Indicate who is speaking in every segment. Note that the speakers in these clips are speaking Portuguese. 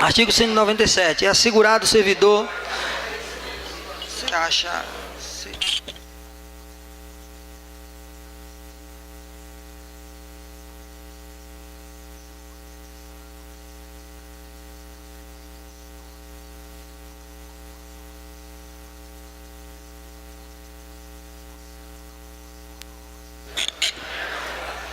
Speaker 1: Artigo 197. É assegurado o servidor... Você acha...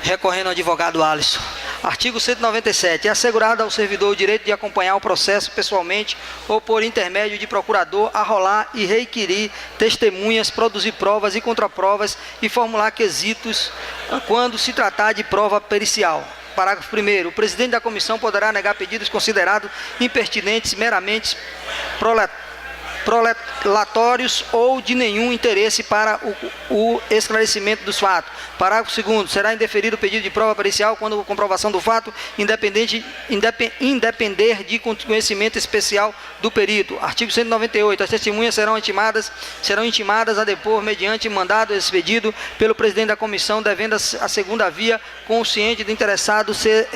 Speaker 1: Recorrendo ao advogado Alisson. Artigo 197. É assegurado ao servidor o direito de acompanhar o processo pessoalmente ou por intermédio de procurador, arrolar e requirir testemunhas, produzir provas e contraprovas e formular quesitos quando se tratar de prova pericial. Parágrafo 1º. O presidente da comissão poderá negar pedidos considerados impertinentes, meramente prolatórios ou de nenhum interesse para o esclarecimento dos fatos. Parágrafo 2º. Será indeferido o pedido de prova pericial quando a comprovação do fato independer de conhecimento especial do perito. Artigo 198. As testemunhas serão intimadas a depor mediante mandado expedido pelo presidente da comissão, devendo a segunda via consciente do interessado ser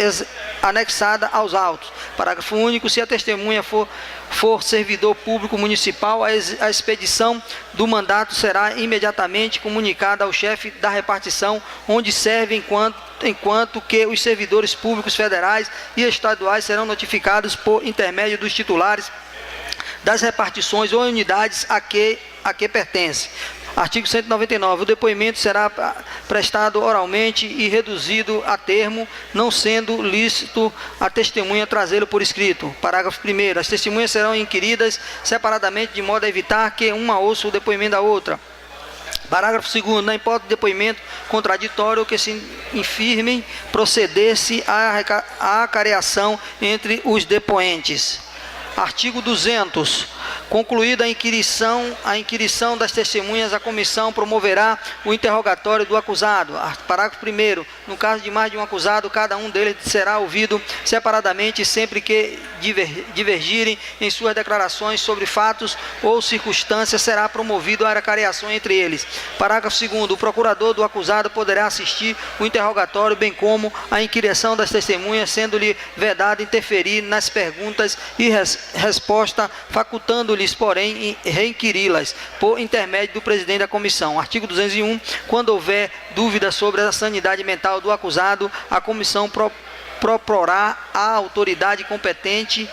Speaker 1: anexada aos autos. Parágrafo único. Se a testemunha for servidor público municipal, a expedição do mandato será imediatamente comunicada ao chefe da repartição onde serve, enquanto que os servidores públicos federais e estaduais serão notificados por intermédio dos titulares das repartições ou unidades a que pertence. Artigo 199. O depoimento será prestado oralmente e reduzido a termo, não sendo lícito a testemunha trazê-lo por escrito. Parágrafo 1º. As testemunhas serão inquiridas separadamente, de modo a evitar que uma ouça o depoimento da outra. Parágrafo 2º. Na hipótese de depoimento contraditório, que se infirme proceder-se à acareação entre os depoentes. Artigo 200. Concluída a inquirição das testemunhas, a comissão promoverá o interrogatório do acusado. Parágrafo 1º. No caso de mais de um acusado, cada um deles será ouvido separadamente, sempre que divergirem em suas declarações sobre fatos ou circunstâncias, será promovido a acareação entre eles. Parágrafo 2º. O procurador do acusado poderá assistir o interrogatório, bem como a inquirição das testemunhas, sendo-lhe vedado interferir nas perguntas e resposta, facultando-lhes, porém, reinquiri-las por intermédio do presidente da comissão. Artigo 201. Quando houver dúvida sobre a sanidade mental do acusado, a comissão proporá à autoridade competente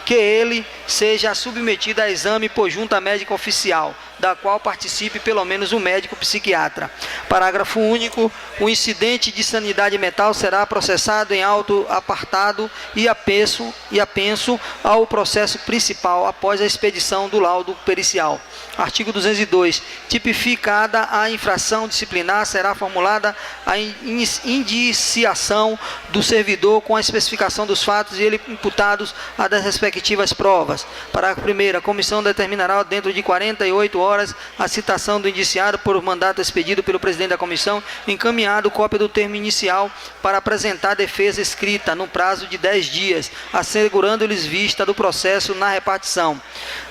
Speaker 1: que ele seja submetido a exame por junta médica oficial, da qual participe pelo menos um médico psiquiatra. Parágrafo único. O incidente de sanidade mental será processado em auto apartado e apenso ao processo principal após a expedição do laudo pericial. Artigo 202. Tipificada a infração disciplinar, será formulada a indiciação do servidor com a especificação dos fatos e ele imputados a das respectivas provas. Parágrafo 1º. A comissão determinará dentro de 48 horas a citação do indiciado por mandato expedido pelo presidente da comissão, encaminhado cópia do termo inicial para apresentar defesa escrita no prazo de 10 dias, assegurando-lhes vista do processo na repartição.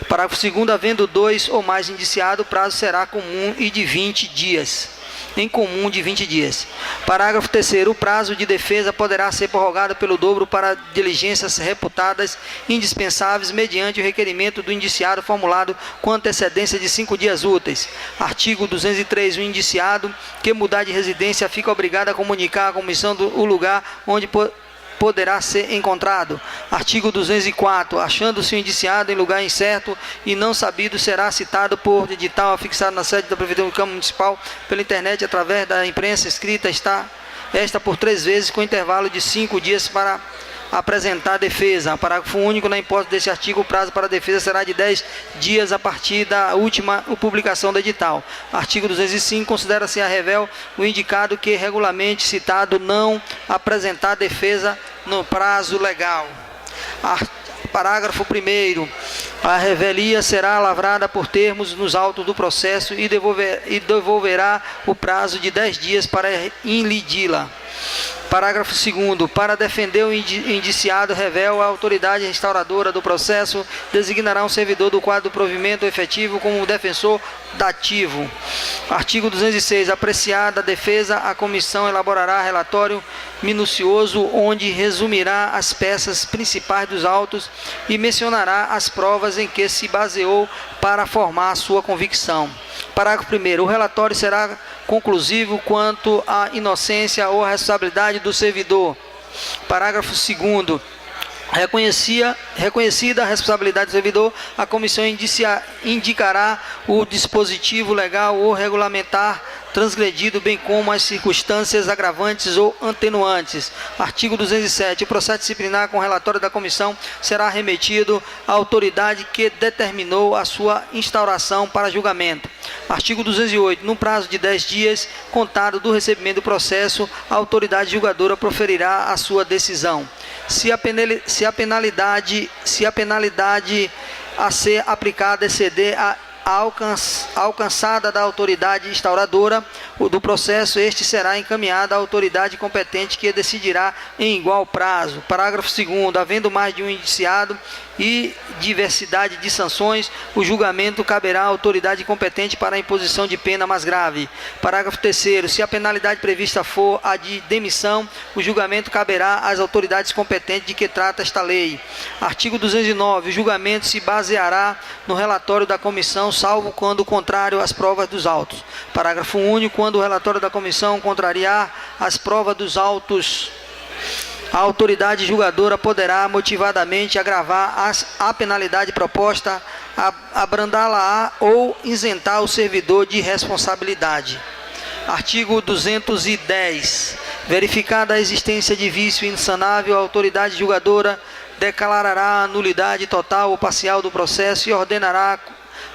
Speaker 1: Parágrafo 2º. Havendo dois ou mais indiciados, o prazo será comum e de 20 dias. Em comum de 20 dias. Parágrafo 3º. O prazo de defesa poderá ser prorrogado pelo dobro para diligências reputadas indispensáveis mediante o requerimento do indiciado formulado com antecedência de 5 dias úteis. Artigo 203. O indiciado que mudar de residência fica obrigado a comunicar à comissão o lugar onde poderá ser encontrado. Artigo 204. Achando-se o indiciado em lugar incerto e não sabido, será citado por edital afixado na sede da Prefeitura do Câmara Municipal pela internet através da imprensa escrita, esta por 3 vezes, com intervalo de 5 dias para apresentar a defesa. Parágrafo único. Na hipótese desse artigo, o prazo para a defesa será de 10 dias a partir da última publicação do edital. Artigo 205. Considera-se a revel o indicado que regularmente citado não apresentar defesa no prazo legal. Parágrafo 1º. A revelia será lavrada por termos nos autos do processo e devolverá o prazo de 10 dias para inlidi-la. Parágrafo 2º. Para defender o indiciado rével, a autoridade restauradora do processo designará um servidor do quadro do provimento efetivo como defensor dativo. Artigo 206. Apreciada a defesa, a comissão elaborará relatório minucioso onde resumirá as peças principais dos autos e mencionará as provas em que se baseou para formar sua convicção. Parágrafo 1º. O relatório será conclusivo quanto à inocência ou à responsabilidade do servidor. Parágrafo 2º. Reconhecida a responsabilidade do servidor, a comissão indicará o dispositivo legal ou regulamentar transgredido, bem como as circunstâncias agravantes ou atenuantes. Artigo 207. O processo disciplinar com relatório da comissão será remetido à autoridade que determinou a sua instauração para julgamento. Artigo 208. No prazo de 10 dias, contado do recebimento do processo, a autoridade julgadora proferirá a sua decisão. Se a penalidade a ser aplicada exceder a alcançada da autoridade instauradora do processo, este será encaminhado à autoridade competente que decidirá em igual prazo. Parágrafo 2º. Havendo mais de um indiciado e diversidade de sanções, o julgamento caberá à autoridade competente para a imposição de pena mais grave. Parágrafo 3º. Se a penalidade prevista for a de demissão, o julgamento caberá às autoridades competentes de que trata esta lei. Artigo 209. O julgamento se baseará no relatório da comissão, salvo quando contrário às provas dos autos. Parágrafo único. Quando o relatório da comissão contrariar as provas dos autos, a autoridade julgadora poderá motivadamente agravar a penalidade proposta, abrandá-la ou isentar o servidor de responsabilidade. Artigo 210. Verificada a existência de vício insanável, a autoridade julgadora declarará a nulidade total ou parcial do processo e ordenará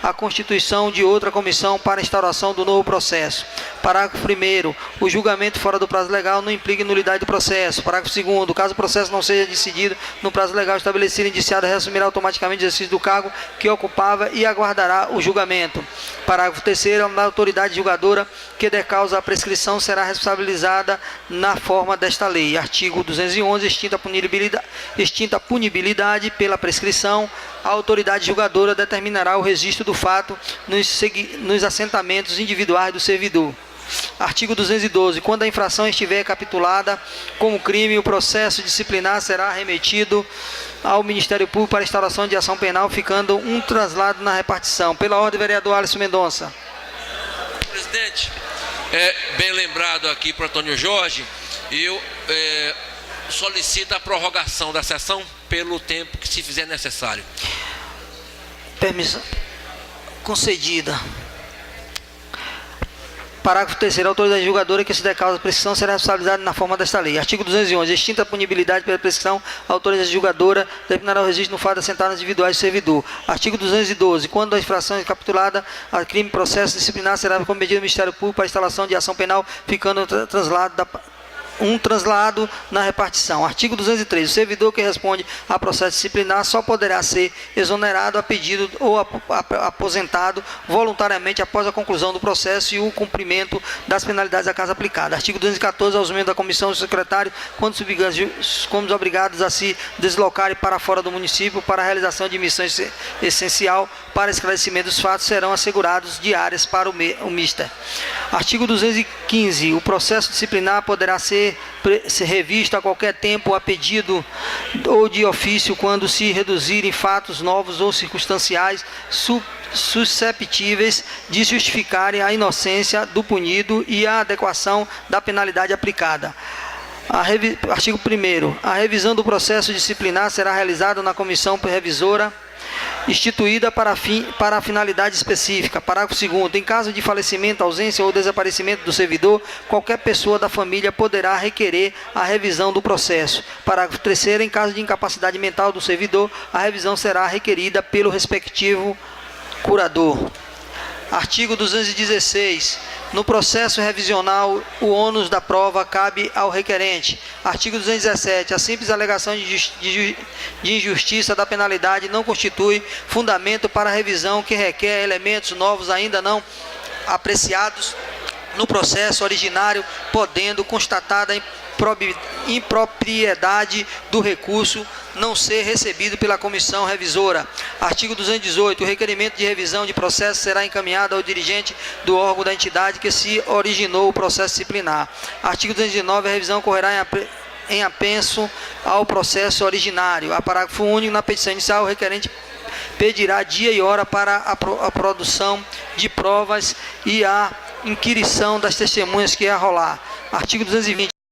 Speaker 1: a constituição de outra comissão para a instauração do novo processo. Parágrafo 1º. O julgamento fora do prazo legal não implica nulidade do processo. Parágrafo 2º. Caso o processo não seja decidido no prazo legal estabelecido, o indiciado reassumirá automaticamente o exercício do cargo que ocupava e aguardará o julgamento. Parágrafo 3º. A autoridade julgadora que der causa à prescrição será responsabilizada na forma desta lei. Artigo 211. Extinta a punibilidade pela prescrição, a autoridade julgadora determinará o registro do fato nos assentamentos individuais do servidor. Artigo 212. Quando a infração estiver capitulada como crime, o processo disciplinar será remetido ao Ministério Público para instauração de ação penal, ficando um traslado na repartição. Pela ordem, vereador Alisson Mendonça.
Speaker 2: Presidente, bem lembrado aqui para Antônio Jorge, eu solicito a prorrogação da sessão pelo tempo que se fizer necessário.
Speaker 1: Permissão concedida. Parágrafo 3º. A autoridade julgadora que se der causa de prescrição será responsabilizada na forma desta lei. Artigo 211. Extinta a punibilidade pela prescrição, a autoridade julgadora determinará o registro no fato de assentadas individuais do servidor. Artigo 212. Quando a infração é capitulada a crime, processo disciplinar será cometido no Ministério Público para a instalação de ação penal, ficando um traslado na repartição. Artigo 213. O servidor que responde a processo disciplinar só poderá ser exonerado a pedido ou aposentado voluntariamente após a conclusão do processo e o cumprimento das penalidades da casa aplicada. Artigo 214. Aos membros da comissão e secretário, quando obrigados a se deslocarem para fora do município para a realização de missão essencial para esclarecimento dos fatos, serão assegurados diárias para o mister. Artigo 215. O processo disciplinar poderá ser revisto a qualquer tempo a pedido ou de ofício quando se reduzirem fatos novos ou circunstanciais susceptíveis de justificarem a inocência do punido e a adequação da penalidade aplicada. Artigo 1º. A revisão do processo disciplinar será realizada na comissão revisora instituída para a finalidade específica. Parágrafo 2º. Em caso de falecimento, ausência ou desaparecimento do servidor, qualquer pessoa da família poderá requerer a revisão do processo. Parágrafo 3º. Em caso de incapacidade mental do servidor, a revisão será requerida pelo respectivo curador. Artigo 216. No processo revisional, o ônus da prova cabe ao requerente. Artigo 217. A simples alegação de injustiça da penalidade não constitui fundamento para a revisão que requer elementos novos ainda não apreciados no processo originário, podendo constatada a impropriedade do recurso não ser recebido pela comissão revisora. Artigo 218. O requerimento de revisão de processo será encaminhado ao dirigente do órgão da entidade que se originou o processo disciplinar. Artigo 219. A revisão ocorrerá em apenso ao processo originário. A parágrafo único. Na petição inicial, o requerente pedirá dia e hora para a produção de provas e a inquirição das testemunhas que arrolar. Artigo 220.